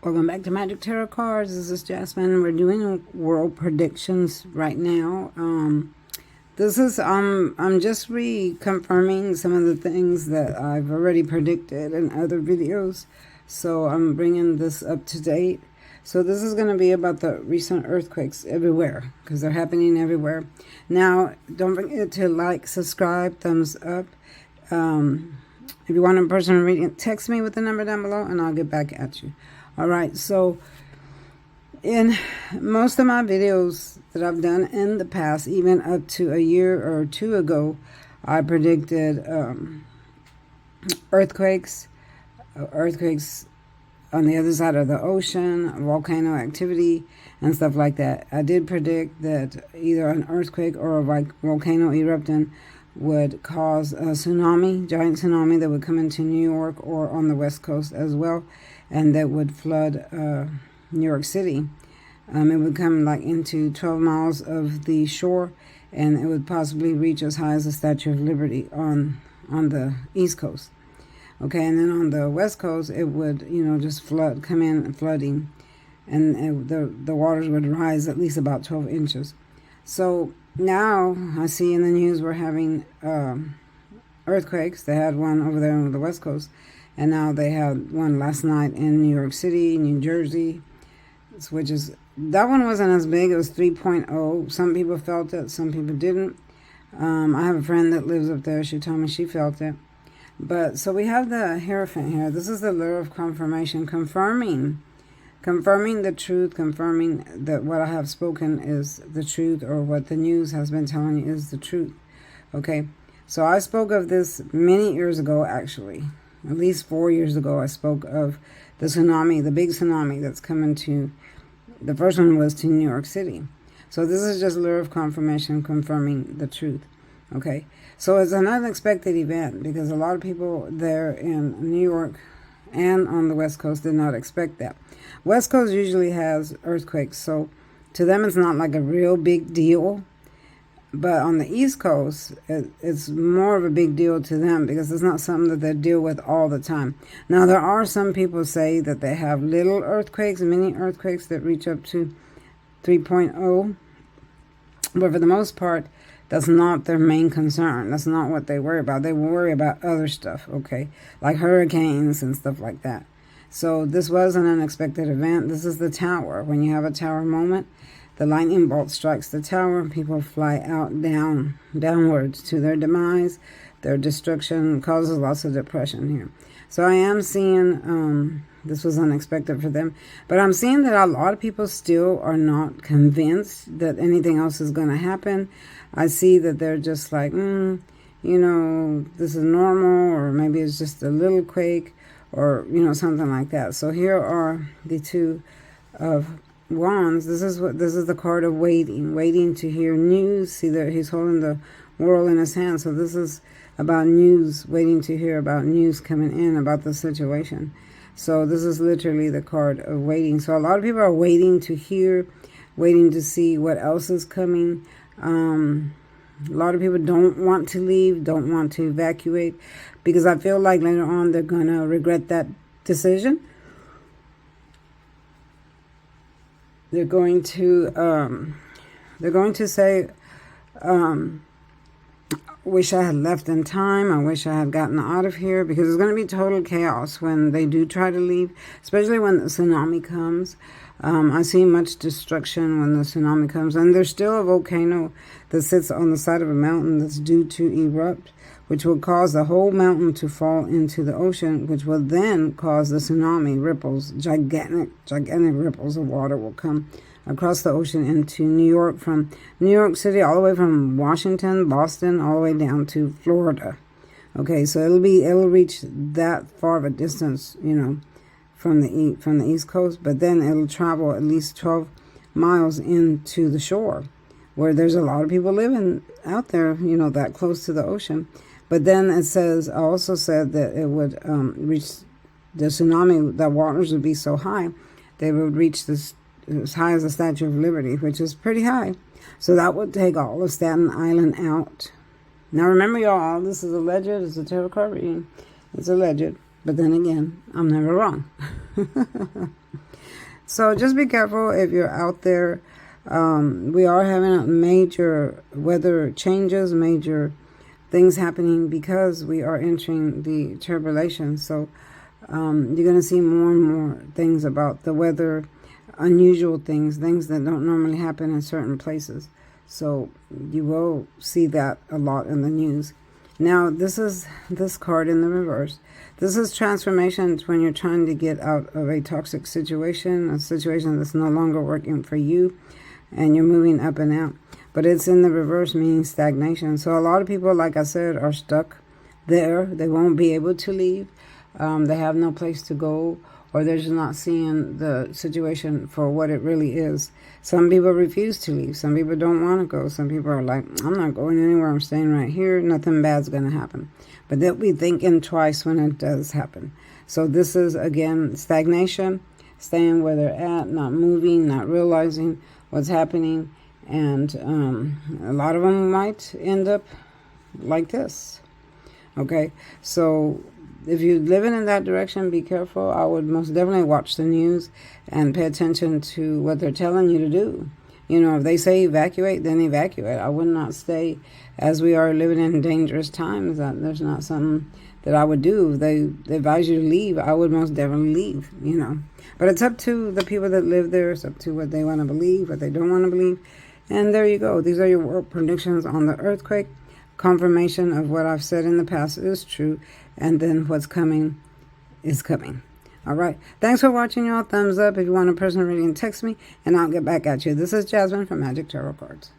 Welcome back to Magic Tarot Cards. This is Jasmine. We're doing world predictions right now. This is I'm just reconfirming some of the things that I've already predicted in other videos. So I'm bringing this up to date. So this is going to be about the recent earthquakes everywhere, because they're happening everywhere. Now, don't forget to like, subscribe, thumbs up. If you want a personal reading, text me with the number down below and I'll get back at you. All right, so in most of my videos that I've done in the past, even up to a year or two ago, I predicted earthquakes on the other side of the ocean, volcano activity, and stuff like that. I did predict that either an earthquake or a volcano erupting would cause a tsunami, giant tsunami that would come into New York or on the West Coast as well, and that would flood New York City. It would come like into 12 miles of the shore, and it would possibly reach as high as the Statue of Liberty on the East Coast. Okay, and then on the West Coast, it would, just come in flooding, and the waters would rise at least about 12 inches. So now I see in the news we're having earthquakes. They had one over there on the West Coast, and now they had one last night in New York City, New Jersey, that one wasn't as big. It was 3.0. Some people felt it, some people didn't. I have a friend that lives up there. She told me she felt it. But so we have the Hierophant here. This is the lure of confirmation, confirming the truth, confirming that what I have spoken is the truth, or what the news has been telling you is the truth. Okay, so I spoke of this many years ago, actually. At least 4 years ago, I spoke of the tsunami, the big tsunami that's coming to, the first one was to New York City. So this is just lure of confirmation, confirming the truth. Okay, so it's an unexpected event, because a lot of people there in New York and on the West Coast did not expect that. West Coast usually has earthquakes, so to them it's not like a real big deal. But on the East Coast, it's more of a big deal to them, because it's not something that they deal with all the time. Now, there are some people say that they have little earthquakes, mini earthquakes that reach up to 3.0. But for the most part, that's not their main concern. That's not what they worry about. They worry about other stuff, okay? Like hurricanes and stuff like that. So this was an unexpected event. This is the tower. When you have a tower moment, the lightning bolt strikes the tower, and people fly out downwards to their demise, their destruction, causes lots of depression here. So I am seeing, this was unexpected for them, but I'm seeing that a lot of people still are not convinced that anything else is going to happen. I see that they're just like, this is normal, or maybe it's just a little quake, or, something like that. So here are the Two of Wands. This is the card of waiting to hear news. See there, he's holding the world in his hand. So this is about news, waiting to hear about news coming in about the situation. So this is literally the card of waiting. So a lot of people are waiting to hear, waiting to see what else is coming. A lot of people don't want to leave, don't want to evacuate, because I feel like later on they're going to regret that decision. They're going to say, wish I had left in time. I wish I had gotten out of here, because it's going to be total chaos when they do try to leave, especially when the tsunami comes. I see much destruction when the tsunami comes, and there's still a volcano that sits on the side of a mountain that's due to erupt, which will cause the whole mountain to fall into the ocean, which will then cause the tsunami ripples. Gigantic ripples of water will come across the ocean into New York, from New York City all the way from Washington, Boston, all the way down to Florida. Okay, so it'll reach that far of a distance, from the East Coast, but then it'll travel at least 12 miles into the shore, where there's a lot of people living out there, that close to the ocean. But then I also said that it would reach the tsunami, the waters would be so high, they would reach as high as the Statue of Liberty, which is pretty high. So that would take all of Staten Island out. Now remember, y'all, this is alleged. It's a tarot card reading. It's alleged. But then again, I'm never wrong. So just be careful if you're out there. We are having major weather changes, major things happening because we are entering the tribulation. So you're going to see more and more things about the weather, unusual things, things that don't normally happen in certain places. So you will see that a lot in the news. Now, this is this card in the reverse. This is transformations when you're trying to get out of a toxic situation, a situation that's no longer working for you, and you're moving up and out. But it's in the reverse, meaning stagnation. So a lot of people, like I said, are stuck there. They won't be able to leave. They have no place to go, or they're just not seeing the situation for what it really is. Some people refuse to leave. Some people don't want to go. Some people are like, I'm not going anywhere. I'm staying right here. Nothing bad's going to happen. But they'll be thinking twice when it does happen. So this is, again, stagnation, staying where they're at, not moving, not realizing what's happening. And a lot of them might end up like this. Okay, so if you're living in that direction, be careful. I would most definitely watch the news and pay attention to what they're telling you to do. You know, if they say evacuate, then evacuate. I would not stay, as we are living in dangerous times. There's not something that I would do. If they advise you to leave, I would most definitely leave, you know. But it's up to the people that live there. It's up to what they want to believe, what they don't want to believe. And there you go. These are your world predictions on the earthquake. Confirmation of what I've said in the past is true. And then what's coming is coming. All right. Thanks for watching, y'all. Thumbs up if you want a personal reading, text me, and I'll get back at you. This is Jasmine from Magic Tarot Cards.